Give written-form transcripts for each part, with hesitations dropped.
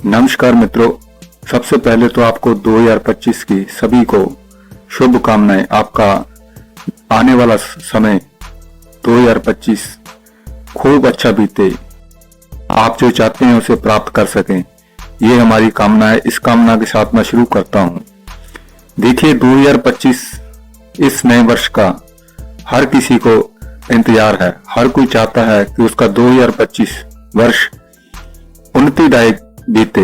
नमस्कार मित्रों, सबसे पहले तो आपको 2025 की सभी को शुभकामनाएं। आपका आने वाला समय 2025 खूब अच्छा बीते, आप जो चाहते हैं उसे प्राप्त कर सकें, ये हमारी कामना है। इस कामना के साथ मैं शुरू करता हूं। देखिए, 2025 इस नए वर्ष का हर किसी को इंतजार है। हर कोई चाहता है कि उसका 2025 वर्ष उन्नतिदायक बीते,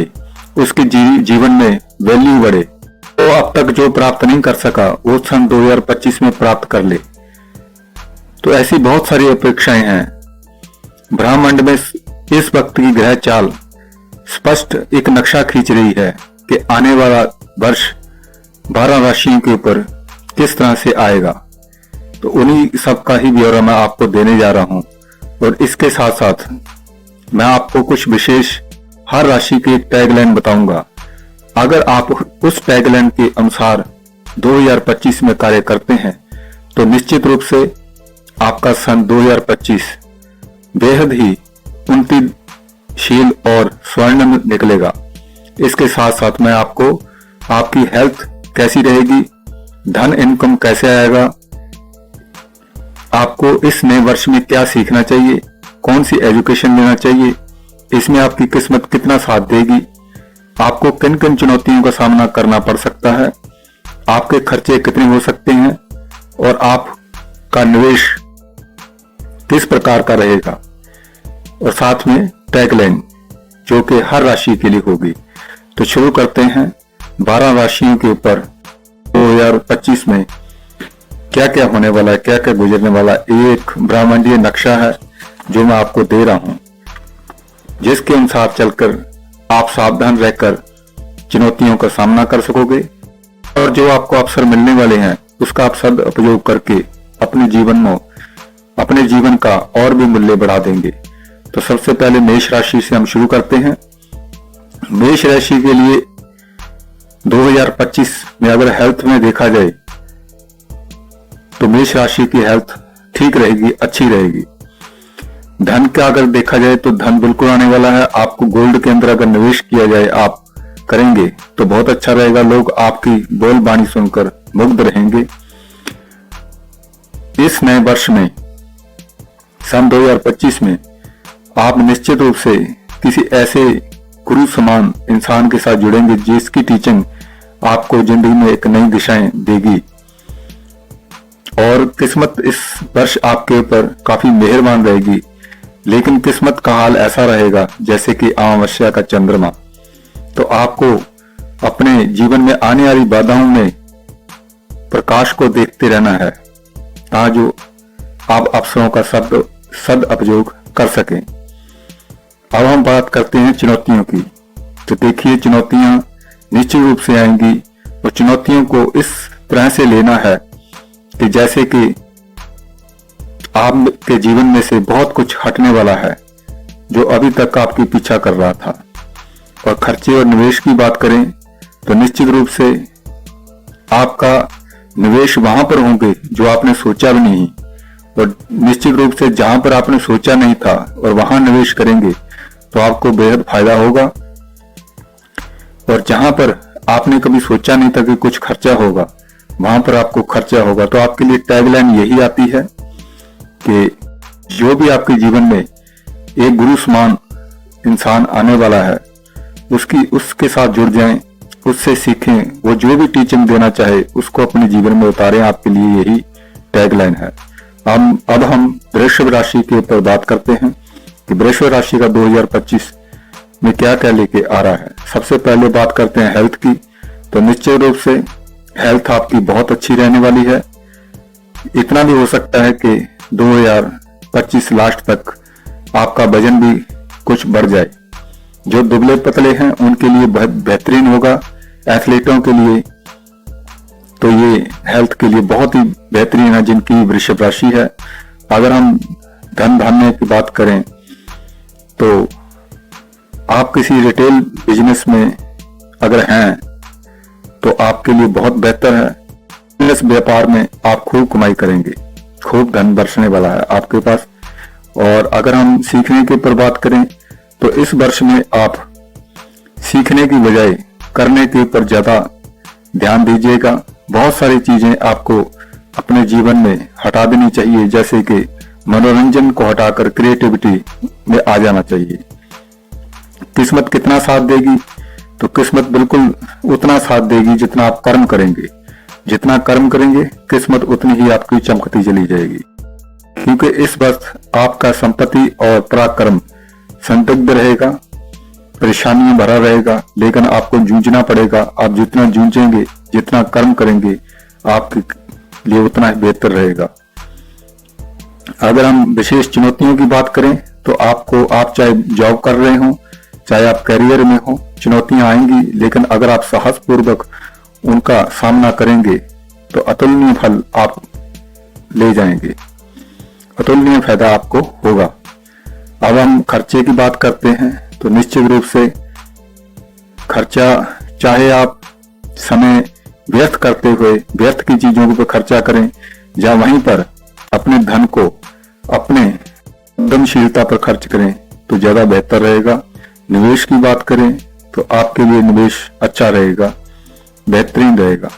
उसके जीवन में वैल्यू बढ़े, तो अब तक जो प्राप्त नहीं कर सका वो सन 2025 में प्राप्त कर ले। तो ऐसी बहुत सारी अपेक्षाएं हैं। ब्रह्मांड में इस वक्त की ग्रह चाल स्पष्ट एक नक्शा खींच रही है कि आने वाला वर्ष 12 राशियों के ऊपर किस तरह से आएगा। तो उन्हीं सब का ही ब्यौरा मैं आपको देने जा रहा हूं, और इसके साथ साथ मैं आपको कुछ विशेष हर राशि की एक टैगलाइन बताऊंगा। अगर आप उस टैगलाइन के अनुसार 2025 में कार्य करते हैं तो निश्चित रूप से आपका सन 2025 बेहद ही उन्नतिशील और स्वर्णिम निकलेगा। इसके साथ साथ मैं आपको आपकी हेल्थ कैसी रहेगी, धन इनकम कैसे आएगा, आपको इस नए वर्ष में क्या सीखना चाहिए, कौन सी एजुकेशन लेना चाहिए, इसमें आपकी किस्मत कितना साथ देगी, आपको किन किन चुनौतियों का सामना करना पड़ सकता है, आपके खर्चे कितने हो सकते हैं, और आपका निवेश किस प्रकार का रहेगा, और साथ में टैगलाइन जो कि हर राशि के लिए होगी। तो शुरू करते हैं 12 राशियों के ऊपर 2025 में क्या क्या होने वाला है, क्या क्या गुजरने वाला है। एक ब्रह्मांडीय नक्शा है जो मैं आपको दे रहा हूं, जिसके अनुसार चलकर आप सावधान रहकर चुनौतियों का सामना कर सकोगे, और जो आपको अवसर मिलने वाले हैं उसका आप सदुपयोग करके अपने जीवन का और भी मूल्य बढ़ा देंगे। तो सबसे पहले मेष राशि से हम शुरू करते हैं। मेष राशि के लिए 2025 में अगर हेल्थ में देखा जाए तो मेष राशि की हेल्थ ठीक रहेगी, अच्छी रहेगी। धन का अगर देखा जाए तो धन बिल्कुल आने वाला है। आपको गोल्ड के अंदर अगर निवेश किया जाए, आप करेंगे तो बहुत अच्छा रहेगा। लोग आपकी बोलबानी सुनकर मुग्ध रहेंगे। इस नए वर्ष में सन 2025 में आप निश्चित रूप से किसी ऐसे गुरु समान इंसान के साथ जुड़ेंगे जिसकी टीचिंग आपको जिंदगी में एक नई दिशाएं देगी, और किस्मत इस वर्ष आपके ऊपर काफी मेहरबान रहेगी। लेकिन किस्मत का हाल ऐसा रहेगा जैसे कि अमावस्या का चंद्रमा। तो आपको अपने जीवन में आने वाली बाधाओं में प्रकाश को देखते रहना है, ताकि आप अवसरों का सदुपयोग कर सकें। अब हम बात करते हैं चुनौतियों की। तो देखिए, चुनौतियां निश्चित रूप से आएंगी, और चुनौतियों को इस तरह से लेना है कि जैसे कि आपके जीवन में से बहुत कुछ हटने वाला है जो अभी तक आपकी पीछा कर रहा था। और खर्चे और निवेश की बात करें तो निश्चित रूप से आपका निवेश वहां पर होंगे जो आपने सोचा भी नहीं, और निश्चित रूप से जहां पर आपने सोचा नहीं था और वहां निवेश करेंगे तो आपको बेहद फायदा होगा। और जहां पर आपने कभी सोचा नहीं था कि कुछ खर्चा होगा, वहां पर आपको खर्चा होगा। तो आपके लिए टैगलाइन यही आती है कि जो भी आपके जीवन में एक गुरु समान इंसान आने वाला है, उसके साथ जुड़ जाएं, उससे सीखें। वो जो भी टीचिंग देना चाहे उसको अपने जीवन में उतारें। आपके लिए यही टैगलाइन है। अब हम वृषभ राशि के ऊपर बात करते हैं कि वृषभ राशि का 2025 में क्या क्या लेके आ रहा है। सबसे पहले बात करते हैं हेल्थ की। तो निश्चित रूप से हेल्थ आपकी बहुत अच्छी रहने वाली है। इतना भी हो सकता है कि 2025 लास्ट तक आपका वजन भी कुछ बढ़ जाए। जो दुबले पतले हैं उनके लिए बहुत बेहतरीन होगा। एथलीटों के लिए तो ये हेल्थ के लिए बहुत ही बेहतरीन है जिनकी वृषभ राशि है। अगर हम धन धान्य की बात करें तो आप किसी रिटेल बिजनेस में अगर हैं तो आपके लिए बहुत बेहतर है। बिजनेस व्यापार में आप खूब कमाई करेंगे, खूब धन बरसने वाला है आपके पास। और अगर हम सीखने के ऊपर बात करें तो इस वर्ष में आप सीखने की बजाय करने के ऊपर ज्यादा ध्यान दीजिएगा। बहुत सारी चीजें आपको अपने जीवन में हटा देनी चाहिए, जैसे कि मनोरंजन को हटाकर क्रिएटिविटी में आ जाना चाहिए। किस्मत कितना साथ देगी? तो किस्मत बिल्कुल उतना साथ देगी जितना आप कर्म करेंगे। जितना कर्म करेंगे किस्मत उतनी ही आपकी चमकती चली जाएगी, क्योंकि इस वक्त आपका संपत्ति और पराक्रम संदिग्ध रहेगा, परेशानियां भरा रहेगा, लेकिन आपको जूझना पड़ेगा। आप जितना जूझेंगे, जितना कर्म करेंगे, आपके लिए उतना ही बेहतर रहेगा। अगर हम विशेष चुनौतियों की बात करें तो आप चाहे जॉब कर रहे हो, चाहे आप करियर में हो, चुनौतियां आएंगी, लेकिन अगर आप साहस पूर्वक उनका सामना करेंगे तो अतुलनीय फल आप ले जाएंगे, अतुलनीय फायदा आपको होगा। अब हम खर्चे की बात करते हैं तो निश्चित रूप से खर्चा, चाहे आप समय व्यर्थ करते हुए व्यर्थ की चीजों पर खर्चा करें, या वहीं पर अपने धन को अपने उद्यमशीलता पर खर्च करें तो ज्यादा बेहतर रहेगा। निवेश की बात करें तो आपके लिए निवेश अच्छा रहेगा, बेहतरीन रहेगा।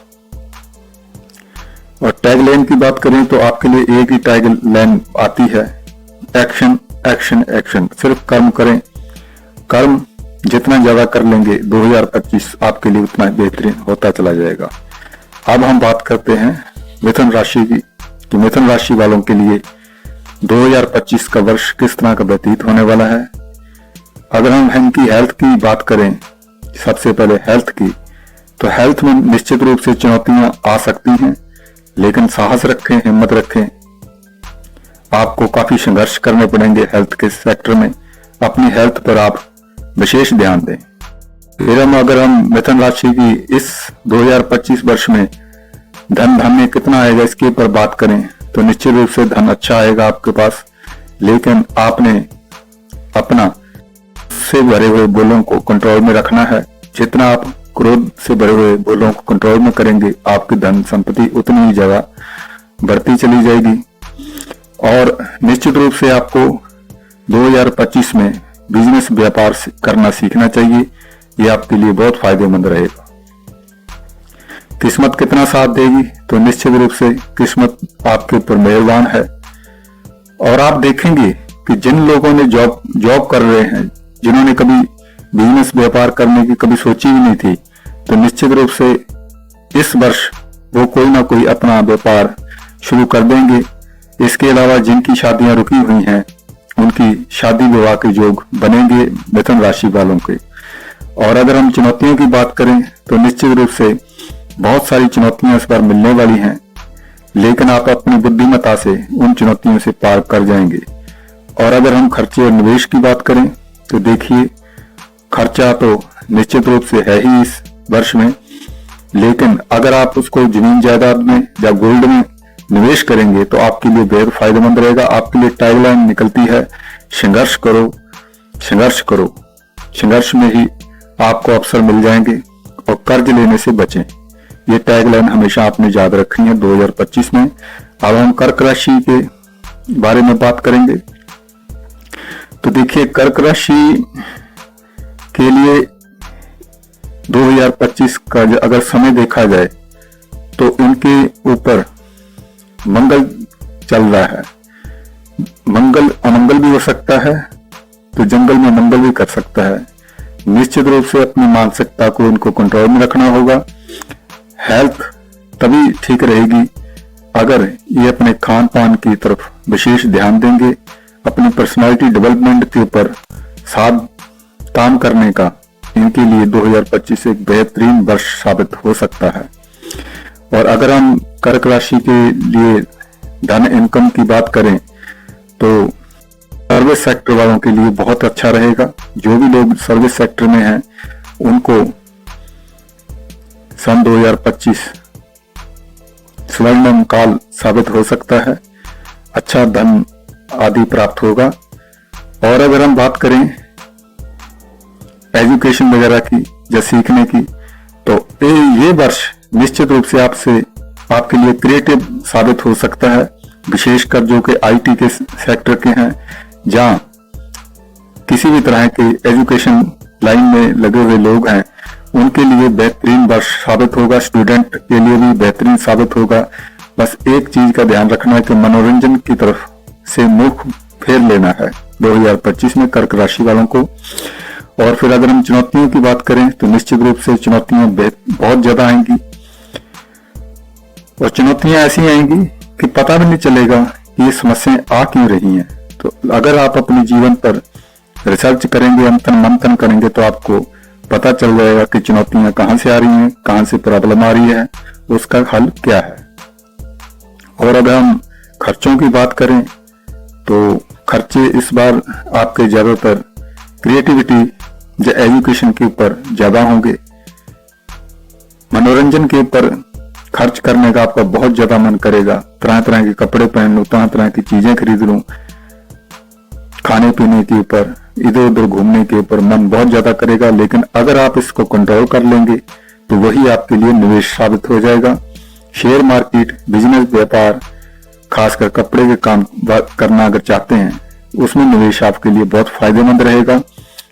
और टैगलाइन की बात करें तो आपके लिए एक ही टैगलाइन आती है, एक्शन एक्शन एक्शन। सिर्फ कर्म करें, कर्म जितना ज्यादा कर लेंगे 2025 आपके लिए उतना बेहतरीन होता चला जाएगा। अब हम बात करते हैं मिथुन राशि की, कि मिथुन राशि वालों के लिए 2025 का वर्ष किस तरह का व्यतीत होने वाला है। अगर हम इनकी हेल्थ की बात करें, सबसे पहले हेल्थ की, तो हेल्थ में निश्चित रूप से चुनौतियां आ सकती हैं, लेकिन साहस रखें, हिम्मत रखें। आपको काफी संघर्ष करने पड़ेंगे हेल्थ के सेक्टर में। अपनी हेल्थ पर आप विशेष ध्यान दें। फिर अगर हम मिथुन राशि की इस 2025 वर्ष में धन धान्य कितना आएगा इसके ऊपर बात करें तो निश्चित रूप से धन अच्छा आएगा आपके पास, लेकिन आपने अपना से भरे हुए बोलों को कंट्रोल में रखना है। जितना आप क्रोध से भरे हुए बोलों को कंट्रोल में करेंगे, आपकी धन संपत्ति उतनी ही ज्यादा बढ़ती चली जाएगी। और निश्चित रूप से आपको 2025 में बिजनेस व्यापार करना सीखना चाहिए, ये आपके लिए बहुत फायदेमंद रहेगा। किस्मत कितना साथ देगी? तो निश्चित रूप से किस्मत आपके ऊपर मेहरबान है। और आप देखेंगे कि जिन लोगों ने जॉब कर रहे हैं, जिन्होंने कभी बिजनेस व्यापार करने की कभी सोची ही नहीं थी, तो निश्चित रूप से इस वर्ष वो कोई ना कोई अपना व्यापार शुरू कर देंगे। इसके अलावा जिनकी शादियां रुकी हुई हैं, उनकी शादी विवाह के योग बनेंगे मिथुन राशि वालों के। और अगर हम चुनौतियों की बात करें तो निश्चित रूप से बहुत सारी चुनौतियां इस बार मिलने वाली हैं, लेकिन आप अपनी बुद्धिमत्ता से उन चुनौतियों से पार कर जाएंगे। और अगर हम खर्चे और निवेश की बात करें तो देखिए, खर्चा तो निश्चित रूप से है ही इस वर्ष में, लेकिन अगर आप उसको जमीन जायदाद में या गोल्ड में निवेश करेंगे तो आपके लिए बेहद फायदेमंद रहेगा। आपके लिए टैगलाइन निकलती है, संघर्ष करो, संघर्ष करो, संघर्ष में ही आपको अवसर मिल जाएंगे और कर्ज लेने से बचें। ये टैगलाइन हमेशा आपने याद रखनी है 2025 में। अब हम कर्क राशि के बारे में बात करेंगे तो देखिए, कर्क राशि के लिए 2025 का अगर समय देखा जाए तो उनके ऊपर मंगल चल रहा है। मंगल अमंगल भी हो सकता है, तो जंगल में मंगल भी कर सकता है। निश्चित रूप से अपनी मानसिकता को उनको कंट्रोल में रखना होगा। हेल्थ तभी ठीक रहेगी अगर ये अपने खान पान की तरफ विशेष ध्यान देंगे। अपनी पर्सनालिटी डेवलपमेंट के ऊपर साथ काम करने का इनके लिए 2025 एक बेहतरीन वर्ष साबित हो सकता है। और अगर हम कर्क राशि के लिए धन इनकम की बात करें तो सर्विस सेक्टर वालों के लिए बहुत अच्छा रहेगा। जो भी लोग सर्विस सेक्टर में हैं उनको सन 2025 स्वर्णिम काल साबित हो सकता है, अच्छा धन आदि प्राप्त होगा। और अगर हम बात करें एजुकेशन वगैरह की या सीखने की तो ये वर्ष निश्चित रूप से आपके लिए क्रिएटिव साबित हो सकता है, विशेषकर जो कि आईटी के सेक्टर के हैं, जहां किसी भी तरह के एजुकेशन लाइन में लगे हुए लोग हैं उनके लिए बेहतरीन वर्ष साबित होगा, स्टूडेंट के लिए भी बेहतरीन साबित होगा। बस एक चीज का ध्यान रखना है कि मनोरंजन की तरफ से मुख फेर लेना है 2025 में कर्क राशि वालों को। और फिर अगर हम चुनौतियों की बात करें तो निश्चित रूप से चुनौतियां बहुत ज्यादा आएंगी, और चुनौतियां ऐसी आएंगी कि पता भी नहीं चलेगा कि ये समस्याएं आ क्यों रही हैं। तो अगर आप अपने जीवन पर रिसर्च करेंगे, मंथन करेंगे, तो आपको पता चल जाएगा कि चुनौतियां कहां से आ रही हैं, कहां से प्रॉब्लम आ रही है, उसका हल क्या है। और अगर हम खर्चों की बात करें तो खर्चे इस बार आपके ज्यादातर क्रिएटिविटी या एजुकेशन के ऊपर ज्यादा होंगे। मनोरंजन के ऊपर खर्च करने का आपका बहुत ज्यादा मन करेगा, तरह तरह के कपड़े पहन लूं, तरह तरह की चीजें खरीद लूं, खाने पीने के ऊपर, इधर उधर घूमने के ऊपर मन बहुत ज्यादा करेगा। लेकिन अगर आप इसको कंट्रोल कर लेंगे तो वही आपके लिए निवेश साबित हो जाएगा। शेयर मार्केट, बिजनेस, व्यापार, खासकर कपड़े के काम करना अगर चाहते हैं उसमें निवेश आपके लिए बहुत फायदेमंद रहेगा।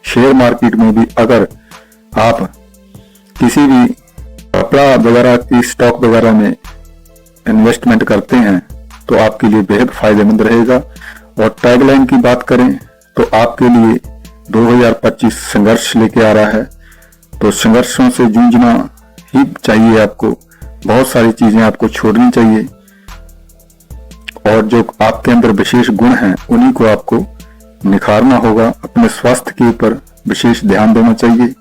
शेयर मार्केट में भी अगर आप किसी भी कपड़ा वगैरह की स्टॉक वगैरह में इन्वेस्टमेंट करते हैं तो आपके लिए बेहद फायदेमंद रहेगा। और टैगलाइन की बात करें तो आपके लिए 2025 संघर्ष लेके आ रहा है, तो संघर्षों से जूझना ही चाहिए आपको। बहुत सारी चीजें आपको छोड़नी चाहिए और जो आपके अंदर विशेष गुण हैं उन्हीं को आपको निखारना होगा। अपने स्वास्थ्य के ऊपर विशेष ध्यान देना चाहिए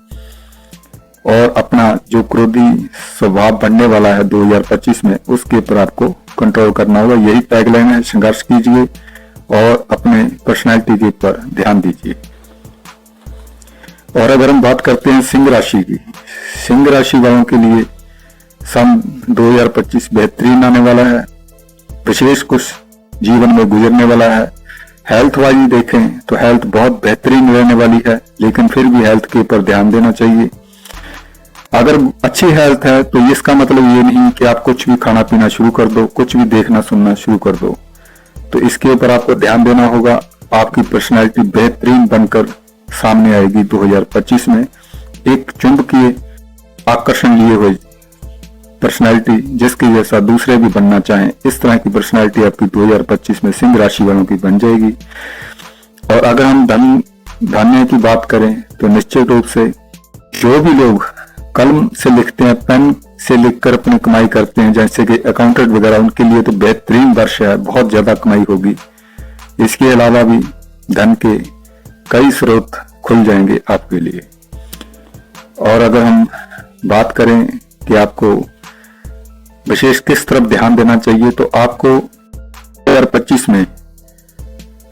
और अपना जो क्रोधी स्वभाव बनने वाला है 2025 में उसके ऊपर आपको कंट्रोल करना होगा। यही टैगलाइन है, संघर्ष कीजिए और अपने पर्सनैलिटी के ऊपर ध्यान दीजिए। और अगर हम बात करते हैं सिंह राशि की, सिंह राशि वालों के लिए सन 2025 बेहतरीन आने वाला है, विशेष कुछ जीवन में गुजरने वाला है। हेल्थ वाइज देखें तो हेल्थ बहुत बेहतरीन रहने वाली है, लेकिन फिर भी हेल्थ के ऊपर ध्यान देना चाहिए। अगर अच्छी हेल्थ है तो इसका मतलब ये नहीं कि आप कुछ भी खाना पीना शुरू कर दो, कुछ भी देखना सुनना शुरू कर दो। तो इसके ऊपर आपको ध्यान देना होगा। आपकी पर्सनैलिटी बेहतरीन बनकर सामने आएगी 2025 में। एक चुंबकीय आकर्षण लिए हुए पर्सनैलिटी जिसके जैसा दूसरे भी बनना चाहें, इस तरह की पर्सनैलिटी आपकी 2025 में सिंह राशि वालों की बन जाएगी। और अगर हम धन्य की बात करें तो निश्चित रूप से जो भी लोग कलम से लिखते हैं, पेन से लिखकर अपनी कमाई करते हैं, जैसे कि अकाउंटेंट वगैरह, उनके लिए तो बेहतरीन वर्ष है, बहुत ज्यादा कमाई होगी। इसके अलावा भी धन के कई स्रोत खुल जाएंगे आपके लिए। और अगर हम बात करें कि आपको विशेष किस तरफ ध्यान देना चाहिए, तो आपको 2025 में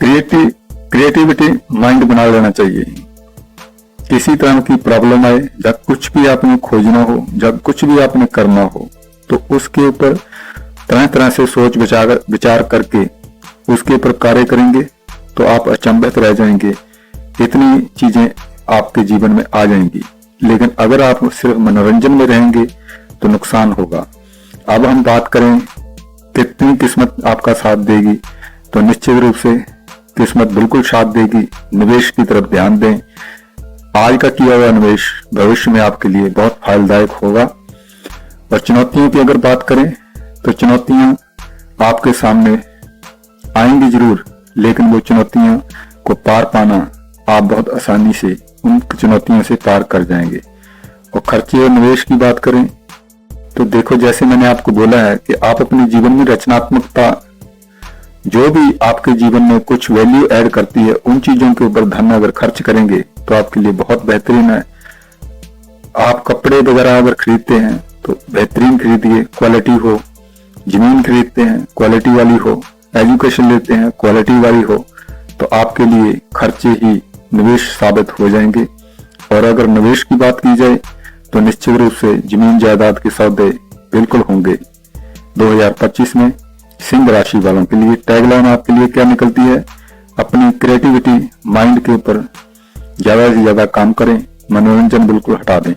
क्रिएटिविटी माइंड बना लेना चाहिए। किसी तरह की प्रॉब्लम आए, जब कुछ भी आपने खोजना हो, जब कुछ भी आपने करना हो, तो उसके ऊपर तरह तरह से सोच विचार करके उसके ऊपर कार्य करेंगे तो आप अचंभित रह जाएंगे। इतनी चीजें आपके जीवन में आ जाएंगी। लेकिन अगर आप सिर्फ मनोरंजन में रहेंगे तो नुकसान होगा। अब हम बात करें कितनी किस्मत आपका साथ देगी, तो निश्चित रूप से किस्मत बिल्कुल साथ देगी। निवेश की तरफ ध्यान दें। आज का किया हुआ निवेश भविष्य में आपके लिए बहुत फायदेदायक होगा। और चुनौतियों की अगर बात करें तो चुनौतियां आपके सामने आएंगी जरूर, लेकिन वो चुनौतियां को पार पाना आप बहुत आसानी से उन चुनौतियों से पार कर जाएंगे। और खर्चे और निवेश की बात करें तो देखो, जैसे मैंने आपको बोला है कि आप अपने जीवन में रचनात्मकता, जो भी आपके जीवन में कुछ वैल्यू ऐड करती है, उन चीजों के ऊपर धन अगर खर्च करेंगे तो आपके लिए बहुत बेहतरीन है। आप कपड़े वगैरह अगर खरीदते हैं तो बेहतरीन खरीदिए, क्वालिटी हो। जमीन खरीदते हैं क्वालिटी वाली हो, एजुकेशन लेते हैं क्वालिटी वाली हो, तो आपके लिए खर्चे ही निवेश साबित हो जाएंगे। और अगर निवेश की बात की जाए तो निश्चित रूप से जमीन जायदाद के सौदे बिल्कुल होंगे 2025 में सिंह राशि वालों के लिए। टैगलाइन आपके लिए क्या निकलती है? अपनी क्रिएटिविटी माइंड के ऊपर ज्यादा से ज्यादा काम करें, मनोरंजन बिल्कुल हटा दें।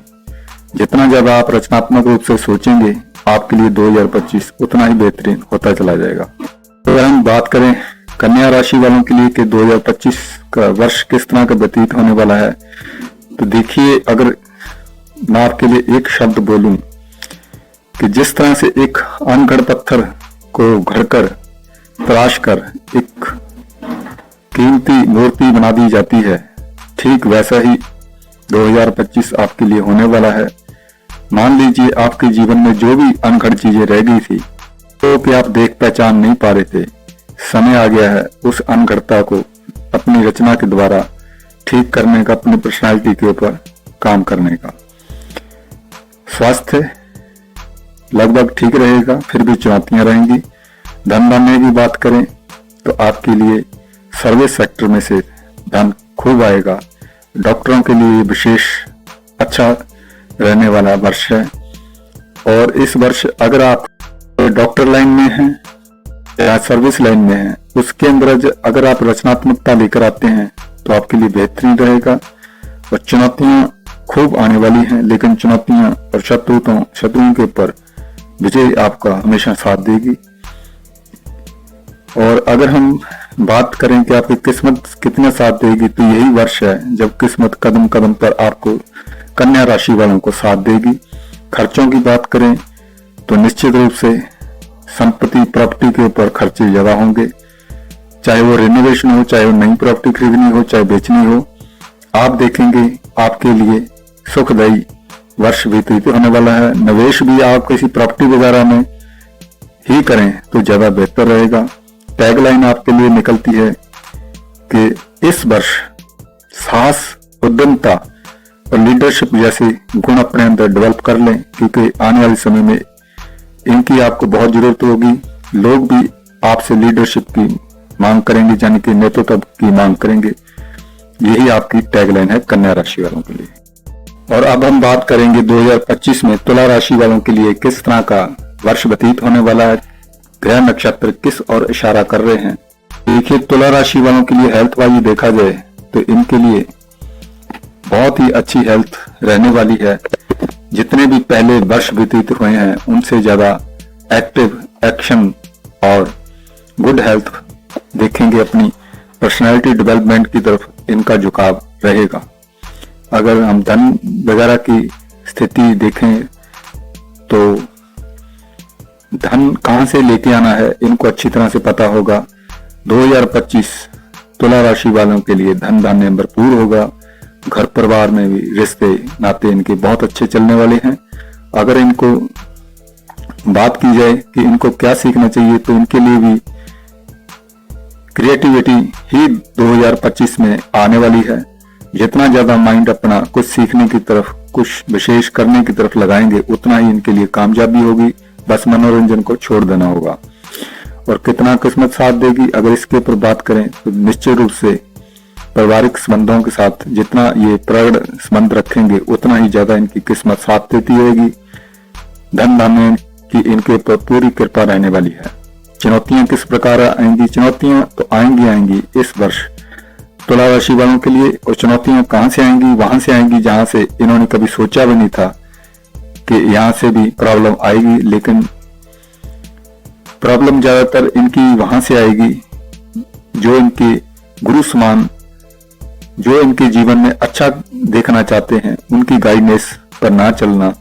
जितना ज्यादा आप रचनात्मक रूप से सोचेंगे आपके लिए 2025 उतना ही बेहतरीन होता चला जाएगा। तो अगर हम बात करें कन्या राशि वालों के लिए कि 2025 का वर्ष किस तरह का व्यतीत होने वाला है, तो देखिए, अगर मैं आपके लिए एक शब्द बोलूं कि जिस तरह से एक अनगढ़ पत्थर को घड़कर तराश कर एक कीमती मूर्ति बना दी जाती है, ठीक वैसा ही 2025 आपके लिए होने वाला है। मान लीजिए आपके जीवन में जो भी अनगढ़ चीजें रह गई थी तो कि आप देख पहचान नहीं पा रहे थे, समय आ गया है उस अनगढ़ता को अपनी रचना के द्वारा ठीक करने का, अपनी पर्सनालिटी के ऊपर काम करने का। स्वास्थ्य लगभग ठीक रहेगा, फिर भी चुनौतियां रहेंगी। धन धान्य की बात करें तो आपके लिए सर्विस सेक्टर में से धन खूब आएगा। डॉक्टरों के लिए विशेष अच्छा रहने वाला वर्ष है। और इस वर्ष अगर आप डॉक्टर लाइन में हैं या सर्विस लाइन में हैं, उसके अंदर अगर आप रचनात्मकता लेकर आते हैं तो आपके लिए बेहतरीन रहेगा। और चुनौतियां खूब आने वाली हैं, लेकिन चुनौतियां और शत्रुओं के ऊपर विजय आपका हमेशा साथ देगी। और अगर हम बात करें कि आपकी किस्मत कितना साथ देगी, तो यही वर्ष है जब किस्मत कदम कदम पर आपको कन्या राशि वालों को साथ देगी। खर्चों की बात करें तो निश्चित रूप से संपत्ति प्रॉपर्टी के ऊपर खर्चे ज्यादा होंगे, चाहे वो रिनोवेशन हो, चाहे वो नई प्रॉपर्टी खरीदनी हो, चाहे बेचनी हो। आप देखेंगे आपके लिए सुखदायी वर्ष व्यतीत होने वाला है। निवेश भी आप किसी प्रॉपर्टी वगैरह में ही करें तो ज्यादा बेहतर रहेगा। टैगलाइन आपके लिए निकलती है कि इस वर्ष साहस, उद्यमता और लीडरशिप जैसे गुण अपने अंदर डेवलप कर लें, क्योंकि आने वाले समय में इनकी आपको बहुत जरूरत होगी। लोग भी आपसे लीडरशिप की मांग करेंगे, यानी कि नेतृत्व की मांग करेंगे। यही आपकी टैगलाइन है कन्या राशि वालों के लिए। और अब हम बात करेंगे 2025 में तुला राशि वालों के लिए किस तरह का वर्ष व्यतीत होने वाला है, ग्रह नक्षत्र किस और इशारा कर रहे हैं। देखिए, तुला राशि वालों के लिए हेल्थ वाइज देखा जाए तो इनके लिए बहुत ही अच्छी हेल्थ रहने वाली है। जितने भी पहले वर्ष व्यतीत हुए हैं उनसे ज्यादा एक्टिव, एक्शन और गुड हेल्थ देखेंगे। अपनी पर्सनालिटी डेवलपमेंट की तरफ इनका झुकाव रहेगा। अगर हम धन वगैरह की स्थिति देखें तो धन कहां से लेके आना है इनको अच्छी तरह से पता होगा। 2025 तुला राशि वालों के लिए धन धान्य भरपूर होगा। घर परिवार में भी रिश्ते नाते इनके बहुत अच्छे चलने वाले हैं। अगर इनको बात की जाए कि इनको क्या सीखना चाहिए, तो इनके लिए भी क्रिएटिविटी ही 2025 में आने वाली है। जितना ज्यादा माइंड अपना कुछ सीखने की तरफ, कुछ विशेष करने की तरफ लगाएंगे, उतना ही इनके लिए कामयाबी होगी। बस मनोरंजन को छोड़ देना होगा। और कितना किस्मत साथ देगी, अगर इसके ऊपर बात करें तो निश्चित रूप से पारिवारिक संबंधों के साथ जितना ये प्रगाढ़ संबंध रखेंगे उतना ही ज्यादा इनकी किस्मत साथ देती रहेगी। धन धान्य की इनके ऊपर पूरी कृपा रहने वाली है। चुनौतियां किस प्रकार आएंगी? चुनौतियां तो आएंगी इस वर्ष तुला राशि वालों के लिए। और चुनौतियां कहां से आएंगी? वहां से आएंगी जहां से इन्होंने कभी सोचा भी नहीं था कि यहां से भी प्रॉब्लम आएगी। लेकिन प्रॉब्लम ज्यादातर इनकी वहां से आएगी जो इनके गुरु समान, जो इनके जीवन में अच्छा देखना चाहते हैं, उनकी गाइडेंस पर ना चलना,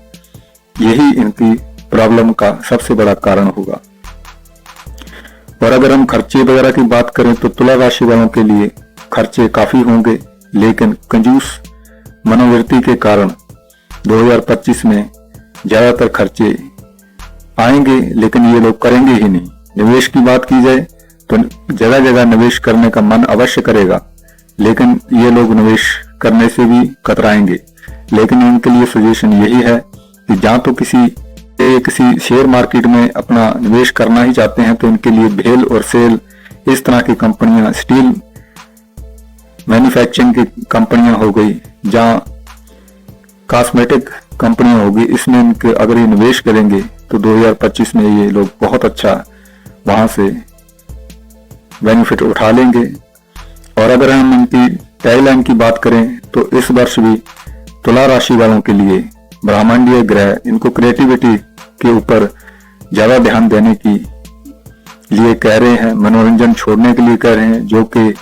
यही इनकी प्रॉब्लम का सबसे बड़ा कारण होगा। और अगर हम खर्चे वगैरह की बात करें तो तुला राशि वालों के लिए खर्चे काफी होंगे, लेकिन कंजूस मनोवृत्ति के कारण 2025 में ज्यादातर खर्चे आएंगे, लेकिन ये लोग करेंगे ही नहीं। निवेश की बात की जाए तो जगह जगह निवेश करने का मन अवश्य करेगा, लेकिन ये लोग निवेश करने से भी कतराएंगे। लेकिन इनके लिए सजेशन यही है कि जहां तो किसी शेयर मार्केट में अपना निवेश करना ही चाहते हैं तो इनके लिए भेल और सेल इस तरह की कंपनियां, स्टील मैन्युफैक्चरिंग की कंपनियां हो गई, जहां कॉस्मेटिक कंपनियां होगी, इसमें इनके अगर ये निवेश करेंगे तो 2025 में ये लोग बहुत अच्छा वहां से बेनिफिट उठा लेंगे। और अगर हम इनकी टैगलाइन की बात करें तो इस वर्ष भी तुला राशि वालों के लिए ब्रह्मांडीय ग्रह इनको क्रिएटिविटी के ऊपर ज्यादा ध्यान देने की लिए कह रहे हैं, मनोरंजन छोड़ने के लिए कह रहे हैं, जो कि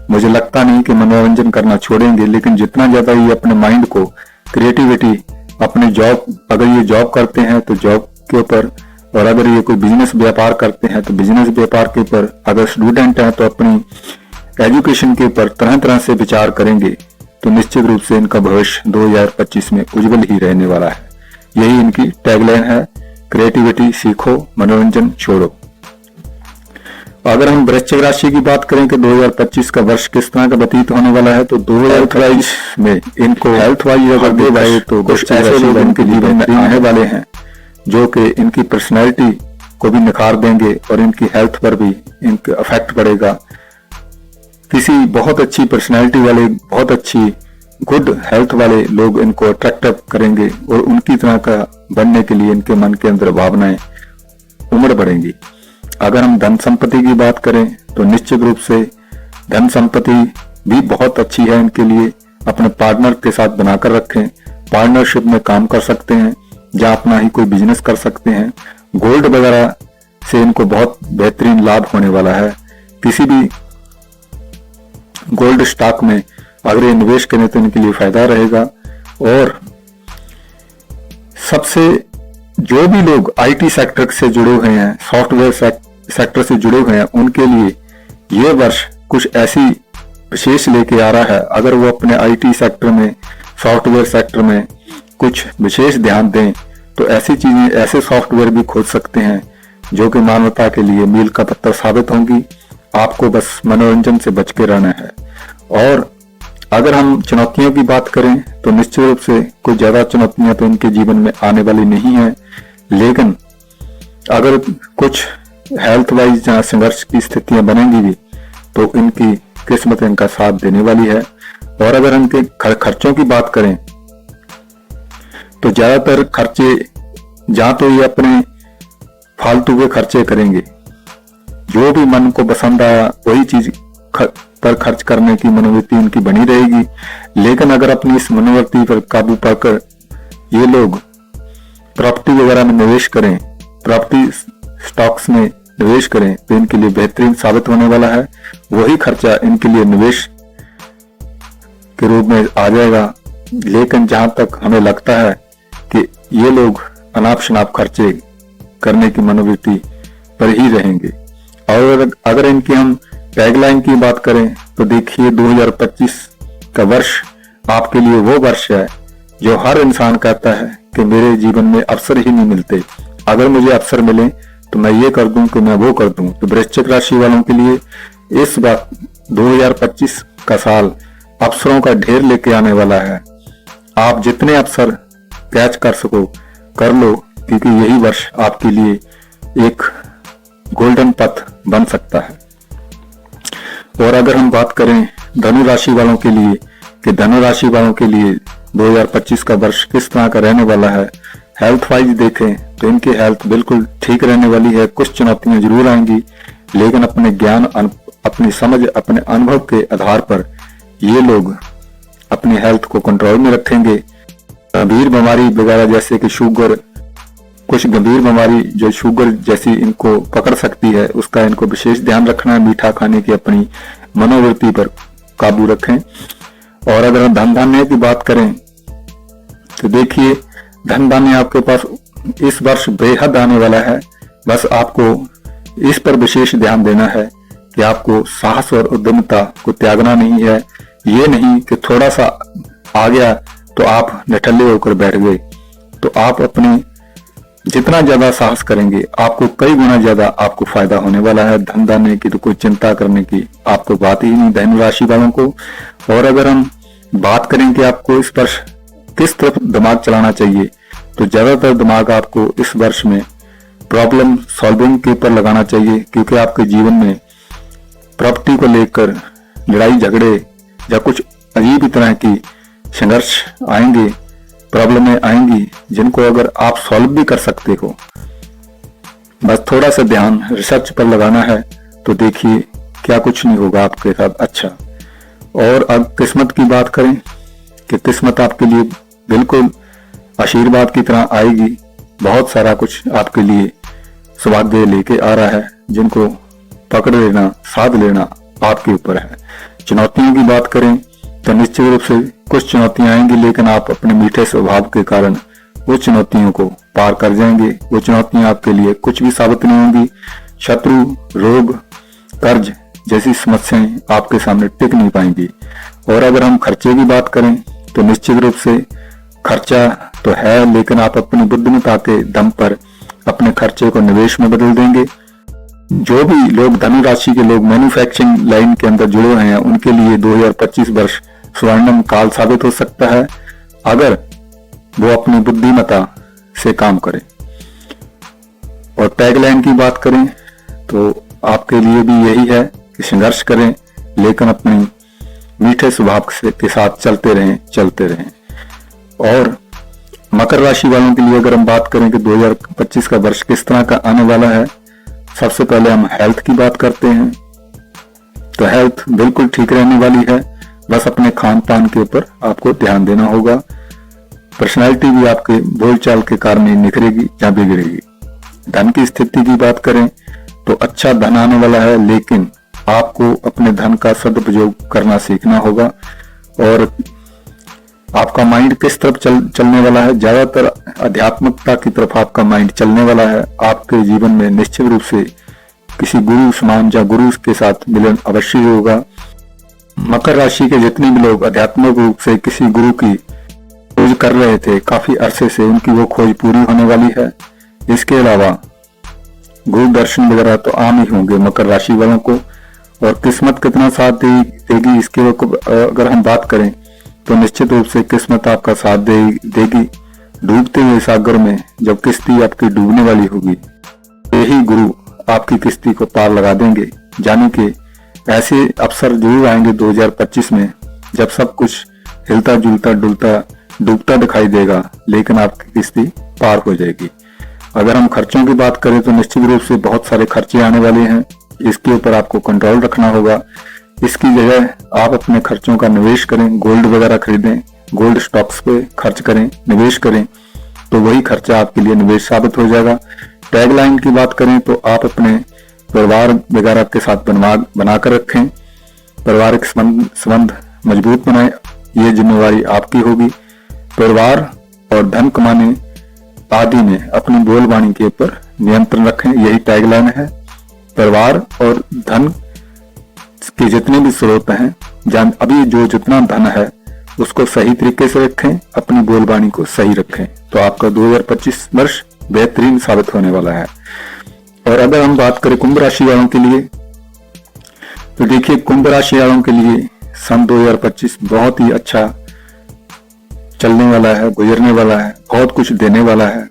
मुझे लगता नहीं कि मनोरंजन करना छोड़ेंगे, लेकिन जितना ज्यादा ये अपने माइंड को क्रिएटिविटी, अपने जॉब, अगर ये जॉब करते हैं तो जॉब के ऊपर, और अगर ये कोई बिजनेस व्यापार करते हैं तो बिजनेस व्यापार के ऊपर, अगर स्टूडेंट हैं तो अपनी एजुकेशन के ऊपर तरह तरह से विचार करेंगे, तो निश्चित रूप से इनका भविष्य 2025 में उज्जवल ही रहने वाला है। यही इनकी टैगलाइन है, क्रिएटिविटी सीखो, मनोरंजन छोड़ो। अगर हम वृश्चिक राशि की बात करें कि 2025 का वर्ष किस तरह का व्यतीत होने वाला है, तो 2022 में इनको हेल्थ वाइज अगर देखा जाए तो कुछ ऐसे लोग इनके जीवन में आने वाले हैं जो कि इनकी पर्सनैलिटी को भी निखार देंगे और इनकी हेल्थ पर भी इनका इफेक्ट पड़ेगा। किसी बहुत अच्छी पर्सनैलिटी वाले, बहुत अच्छी गुड हेल्थ वाले लोग इनको अट्रैक्टिव करेंगे और उनकी तरह का बनने के लिए इनके मन के अंदर भावनाएं उमड़ पड़ेंगी। अगर हम धन संपत्ति की बात करें तो निश्चित रूप से धन संपत्ति भी बहुत अच्छी है इनके लिए। अपने पार्टनर के साथ बनाकर रखें, पार्टनरशिप में काम कर सकते हैं या अपना ही कोई बिजनेस कर सकते हैं। गोल्ड वगैरह से इनको बहुत बेहतरीन लाभ होने वाला है। किसी भी गोल्ड स्टॉक में अगर ये निवेश करें तो इनके लिए फायदा रहेगा। और सबसे जो भी लोग आईटी सेक्टर से जुड़े हुए हैं, सॉफ्टवेयर सेक्टर से जुड़े हुए हैं, उनके लिए ये वर्ष कुछ ऐसी विशेष लेके आ रहा है। अगर वो अपने आईटी सेक्टर में, सॉफ्टवेयर सेक्टर में कुछ विशेष ध्यान दें तो ऐसी चीजें, ऐसे सॉफ्टवेयर भी खोज सकते हैं जो कि मानवता के लिए मील का पत्थर साबित होंगी। आपको बस मनोरंजन से बच के रहना है। और अगर हम चुनौतियों की बात करें तो निश्चित रूप से कुछ ज्यादा चुनौतियां तो इनके जीवन में आने वाली नहीं है, लेकिन अगर कुछ हेल्थ वाइज जहाँ संघर्ष की स्थितियां बनेंगी भी तो इनकी किस्मत इनका साथ देने वाली है। और अगर इनके खर्चों की बात करें तो ज्यादातर खर्चे जहां तो ये अपने फालतू के खर्चे करेंगे, जो भी मन को पसंद आया वही चीज पर खर्च करने की मनोवृत्ति इनकी बनी रहेगी। लेकिन अगर अपनी इस मनोवृत्ति पर काबू पाकर ये लोग प्रॉपर्टी वगैरह में निवेश करें, प्रॉपर्टी स्टॉक्स में निवेश करें तो इनके लिए बेहतरीन साबित होने वाला है। वही खर्चा इनके लिए निवेश के रूप में आ जाएगा। लेकिन जहां तक हमें लगता है कि ये लोग अनाप शनाप खर्चे करने की मनोवृत्ति पर ही रहेंगे। और अगर इनकी हम टैगलाइन की बात करें तो देखिए 2025 का वर्ष आपके लिए वो वर्ष है जो हर इंसान कहता है कि मेरे जीवन में अवसर ही नहीं मिलते, अगर मुझे अवसर मिले तो मैं ये कर दूं कि मैं वो कर दूं। तो वृश्चिक राशि वालों के लिए इस बार 2025 का साल अवसरों का ढेर लेके आने वाला है। आप जितने अवसर कैच कर सको कर लो, क्योंकि यही वर्ष आपके लिए एक गोल्डन पथ बन सकता है। और अगर हम बात करें धनु राशि वालों के लिए कि धनु राशि वालों के लिए 2025 का वर्ष किस तरह का रहने वाला है, हेल्थ वाइज देखें तो इनकी हेल्थ बिल्कुल ठीक रहने वाली है। कुछ चुनौतियां जरूर आएंगी, लेकिन अपने ज्ञान, अपनी समझ, अपने अनुभव के आधार पर ये लोग अपनी हेल्थ को कंट्रोल में रखेंगे। गंभीर बीमारी वगैरह जैसे कि शुगर, कुछ गंभीर बीमारी जो शुगर जैसी इनको पकड़ सकती है, उसका इनको विशेष ध्यान रखना है। मीठा खाने की अपनी मनोवृत्ति पर काबू रखें। और अगर हम धन धान्य की बात करें तो देखिए धन धान्य आपके पास इस वर्ष बेहद आने वाला है। बस आपको इस पर विशेष ध्यान देना है कि आपको साहस और उद्यमता को त्यागना नहीं है। ये नहीं कि थोड़ा सा आ गया तो आप निठल्ले होकर बैठ गए। तो आप अपने जितना ज्यादा साहस करेंगे आपको कई गुना ज्यादा आपको फायदा होने वाला है। धन धान्य की तो कोई चिंता करने की आपको बात ही नहीं धनु राशि वालों को। और अगर हम बात करें कि आपको इस वर्ष किस तरफ दिमाग चलाना चाहिए, तो ज्यादातर दिमाग आपको इस वर्ष में प्रॉब्लम सॉल्विंग के ऊपर लगाना चाहिए, क्योंकि आपके जीवन में प्रॉपर्टी को लेकर लड़ाई झगड़े या कुछ अजीब ही तरह की संघर्ष आएंगे, प्रॉब्लमें आएंगी, जिनको अगर आप सॉल्व भी कर सकते हो, बस थोड़ा सा ध्यान रिसर्च पर लगाना है, तो देखिए क्या कुछ नहीं होगा आपके साथ अच्छा। और अब किस्मत की बात करें कि किस्मत आपके लिए बिल्कुल आशीर्वाद की तरह आएगी। बहुत सारा कुछ आपके लिए सौभाग्य लेके आ रहा है, जिनको पकड़ लेना, साध लेना आपके ऊपर है। चुनौतियों की बात करें तो निश्चित रूप से कुछ चुनौतियां आएंगी, लेकिन आप अपने मीठे स्वभाव के कारण वो चुनौतियों को पार कर जाएंगे। वो चुनौतियां आपके लिए कुछ भी साबित नहीं होंगी। शत्रु, रोग, कर्ज जैसी समस्याएं आपके सामने टिक नहीं पाएंगी। और अगर हम खर्चे की बात करें तो निश्चित रूप से खर्चा तो है, लेकिन आप अपनी बुद्धिमत्ता के दम पर अपने खर्चे को निवेश में बदल देंगे। जो भी लोग धनु राशि के लोग मैन्युफैक्चरिंग लाइन के अंदर जुड़े हुए हैं, उनके लिए 2025 वर्ष स्वर्णिम काल साबित हो सकता है, अगर वो अपनी बुद्धिमत्ता से काम करें। और टैगलाइन की बात करें तो आपके लिए भी यही है कि संघर्ष करें, लेकिन अपनी मीठे स्वभाव के साथ चलते रहें। और मकर राशि वालों के लिए अगर हम बात करें कि 2025 का वर्ष किस तरह का आने वाला है, सबसे पहले हम हेल्थ की बात करते हैं। तो हेल्थ बिल्कुल ठीक रहने वाली है, बस अपने खान पान के ऊपर आपको ध्यान देना होगा। पर्सनैलिटी भी आपके बोलचाल के कारण ही निखरेगी या बिगड़ेगी। धन की स्थिति की बात करें तो अच्छा धन आने वाला है, लेकिन आपको अपने धन का सदुपयोग करना सीखना होगा। और आपका माइंड किस तरफ चलने वाला है, ज्यादातर आध्यात्मिकता की तरफ आपका माइंड चलने वाला है। आपके जीवन में निश्चित रूप से किसी गुरु समान या गुरु के साथ मिलन अवश्य होगा। मकर राशि के जितने भी लोग आध्यात्मिक रूप से किसी गुरु की खोज कर रहे थे काफी अरसे से, उनकी वो खोज पूरी होने वाली है। इसके अलावा गुरु दर्शन वगैरह तो आम ही होंगे मकर राशि वालों को। और किस्मत कितना साथ देगी इसके अगर हम बात करें तो निश्चित रूप से किस्मत आपका साथ देगी। डूबते हुए सागर में जब किश्ती आपकी डूबने वाली होगी, यही गुरु आपकी किश्ती को पार लगा देंगे। यानी कि ऐसे अवसर जरूर आएंगे 2025 में, जब सब कुछ हिलता जुलता डूबता दिखाई देगा, लेकिन आपकी किश्ती पार हो जाएगी। अगर हम खर्चों की बात करें तो निश्चित रूप से बहुत सारे खर्चे आने वाले हैं। इसके ऊपर आपको कंट्रोल रखना होगा। इसकी जगह आप अपने खर्चों का निवेश करें, गोल्ड वगैरह खरीदें, गोल्ड स्टॉक्स पे खर्च करें, निवेश करें, तो वही खर्चा आपके लिए निवेश साबित हो जाएगा। टैगलाइन की बात करें तो आप अपने परिवार वगैरह के साथ बनाकर रखें, पारिवारिक संबंध मजबूत बनाएं, ये जिम्मेवारी आपकी होगी। परिवार और धन कमाने आदि में अपनी बोलबानी के ऊपर नियंत्रण रखें, यही टैगलाइन है। परिवार और धन के जितने भी स्रोत हैं, अभी जो जितना धन है उसको सही तरीके से रखें, अपनी बोलबानी को सही रखें, तो आपका 2025 वर्ष बेहतरीन साबित होने वाला है। और अगर हम बात करें कुंभ राशि वालों के लिए, तो देखिए कुंभ राशि वालों के लिए सन 2025 बहुत ही अच्छा चलने वाला है, गुजरने वाला है, बहुत कुछ देने वाला है।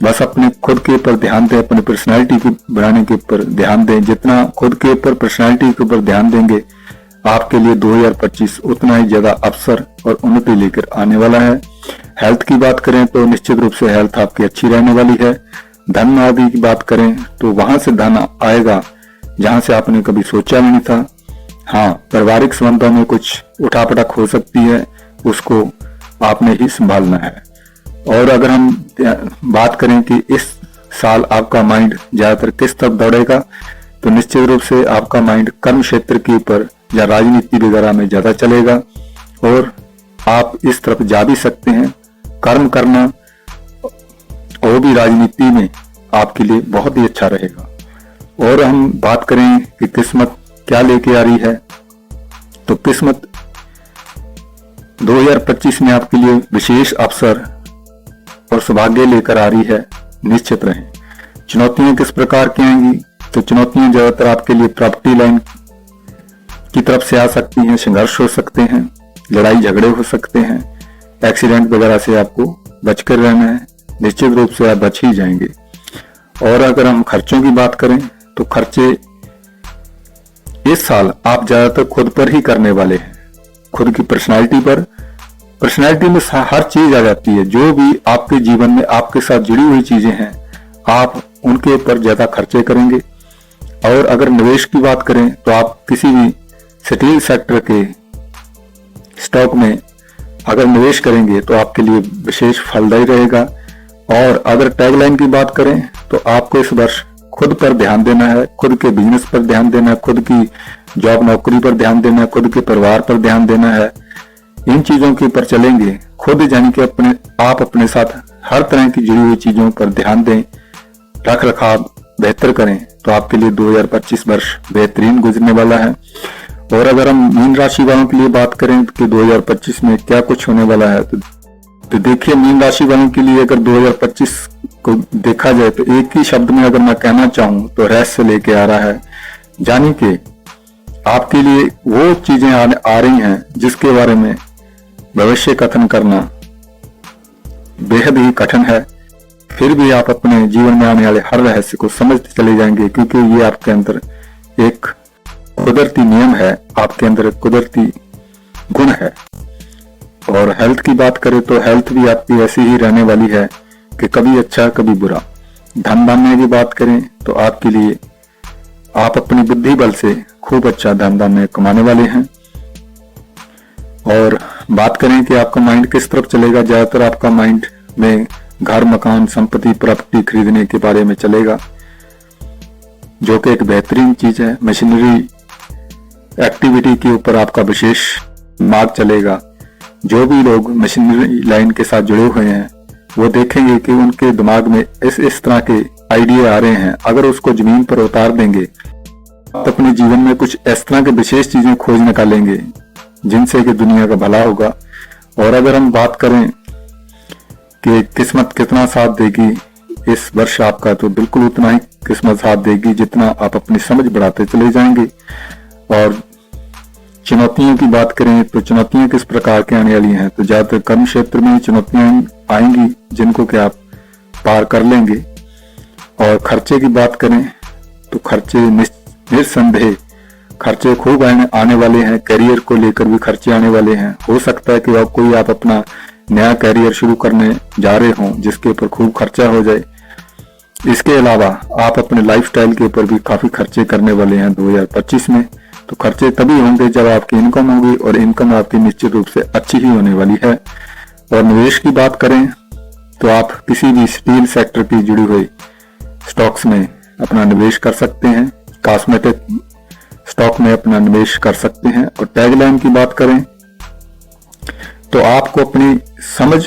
बस अपने खुद के ऊपर ध्यान दें, अपने पर्सनैलिटी को बढ़ाने के ऊपर ध्यान दें। जितना खुद के ऊपर पर्सनैलिटी के ऊपर ध्यान देंगे, आपके लिए 2025 उतना ही ज्यादा अवसर और उन्नति लेकर आने वाला है। हेल्थ की बात करें तो निश्चित रूप से हेल्थ आपकी अच्छी रहने वाली है। धन आदि की बात करें तो वहां से धन आएगा जहां से आपने कभी सोचा भी नहीं था। हाँ, पारिवारिक संबंधों में कुछ उठापटक हो सकती है, उसको आपने ही संभालना है। और अगर हम बात करें कि इस साल आपका माइंड ज्यादातर किस तरफ दौड़ेगा, तो निश्चित रूप से आपका माइंड कर्म क्षेत्र के ऊपर या राजनीति वगैरह में ज्यादा चलेगा, और आप इस तरफ जा भी सकते हैं। कर्म करना वो भी राजनीति में आपके लिए बहुत ही अच्छा रहेगा। और हम बात करें कि किस्मत क्या लेके आ रही है, तो किस्मत 2025 में आपके लिए विशेष अवसर और सौभाग्य लेकर आ रही है, निश्चित रहें। चुनौतियां किस प्रकार की आएंगी, तो चुनौतियां ज्यादातर आपके लिए प्रॉपर्टी लाइन की तरफ से आ सकती हैं, संघर्ष हो सकते हैं, लड़ाई झगड़े हो सकते हैं, एक्सीडेंट वगैरह से आपको बचकर रहना है, निश्चित रूप से आप बच ही जाएंगे। और अगर हम खर्चों की बात करें तो खर्चे इस साल आप ज्यादातर खुद पर ही करने वाले हैं, खुद की पर्सनालिटी पर। पर्सनालिटी में हर चीज आ जाती है, जो भी आपके जीवन में आपके साथ जुड़ी हुई चीजें हैं, आप उनके ऊपर ज्यादा खर्चे करेंगे। और अगर निवेश की बात करें तो आप किसी भी स्टील सेक्टर के स्टॉक में अगर निवेश करेंगे तो आपके लिए विशेष फलदायी रहेगा। और अगर टैगलाइन की बात करें तो आपको इस वर्ष खुद पर ध्यान देना है, खुद के बिजनेस पर ध्यान देना है, खुद की जॉब नौकरी पर ध्यान देना है, खुद के परिवार पर ध्यान देना है, इन चीजों के ऊपर चलेंगे, खुद यानी कि आप अपने साथ हर तरह की जुड़ी हुई चीजों पर ध्यान दें, रख रखाव बेहतर करें, तो आपके लिए 2025 वर्ष बेहतरीन गुजरने वाला है। और अगर हम मीन राशि वालों के लिए बात करें कि 2025 में क्या कुछ होने वाला है, तो देखिए मीन राशि वालों के लिए अगर 2025 को देखा जाए तो एक ही शब्द में अगर मैं कहना चाहूं तो रहस्य लेके आ रहा है। यानी कि आपके लिए वो चीजें आ रही हैं जिसके बारे में भविष्य कथन करना बेहद ही कठिन है, फिर भी आप अपने जीवन में आने वाले हर रहस्य को समझते चले जाएंगे, क्योंकि ये आपके अंदर एक कुदरती नियम है, आपके अंदर एक कुदरती गुण है। और हेल्थ की बात करें तो हेल्थ भी आपकी ऐसी ही रहने वाली है कि कभी अच्छा कभी बुरा। धन धान्य की बात करें तो आपके लिए आप अपनी बुद्धि बल से खूब अच्छा धन धान्य कमाने वाले हैं। और बात करें कि आपका माइंड किस तरफ चलेगा, ज्यादातर आपका माइंड में घर मकान संपत्ति प्रॉपर्टी खरीदने के बारे में चलेगा, जो कि एक बेहतरीन चीज है। मशीनरी एक्टिविटी के ऊपर आपका विशेष दिमाग चलेगा। जो भी लोग मशीनरी लाइन के साथ जुड़े हुए हैं वो देखेंगे कि उनके दिमाग में इस तरह के आइडिया आ रहे हैं, अगर उसको जमीन पर उतार देंगे तो अपने जीवन में कुछ इस तरह के विशेष चीजें खोज निकालेंगे जिनसे कि दुनिया का भला होगा। और अगर हम बात करें कि किस्मत कितना साथ देगी इस वर्ष आपका, तो बिल्कुल उतना ही किस्मत साथ देगी जितना आप अपनी समझ बढ़ाते चले जाएंगे। और चुनौतियों की बात करें तो चुनौतियां किस प्रकार की आने वाली हैं, तो ज्यादातर कर्म क्षेत्र में चुनौतियां आएंगी जिनको कि आप पार कर लेंगे। और खर्चे की बात करें तो खर्चे निस्संदेह खर्चे खूब आने वाले हैं, करियर को लेकर भी खर्चे आने वाले हैं। हो सकता है कि आप अपना नया करियर शुरू करने जा रहे हों जिसके ऊपर खूब खर्चा हो जाए। इसके अलावा आप अपने लाइफस्टाइल के ऊपर भी काफी खर्चे करने वाले हैं 2025 में। तो खर्चे तभी होंगे जब आपकी इनकम होगी, और इनकम आपकी निश्चित रूप से अच्छी ही होने वाली है। और निवेश की बात करें तो आप किसी भी स्टील सेक्टर की जुड़ी हुई स्टॉक्स में अपना निवेश कर सकते हैं, कॉस्मेटिक स्टॉक में अपना निवेश कर सकते हैं। और टैगलाइन की बात करें तो आपको अपनी समझ,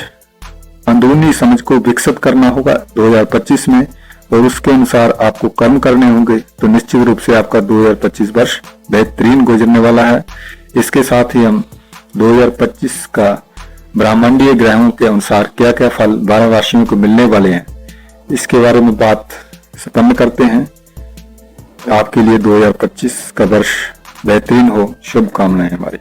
अंदरूनी समझ को विकसित करना होगा 2025 में, और उसके अनुसार आपको कर्म करने होंगे। तो निश्चित रूप से आपका 2025 वर्ष बेहतरीन गुजरने वाला है। इसके साथ ही हम 2025 का ब्रह्मांडीय ग्रहों के अनुसार क्या क्या फल 12 राशियों को मिलने वाले हैं इसके बारे में बात संपन्न करते हैं। आपके लिए 2025 का वर्ष बेहतरीन हो, शुभकामनाएं हमारी।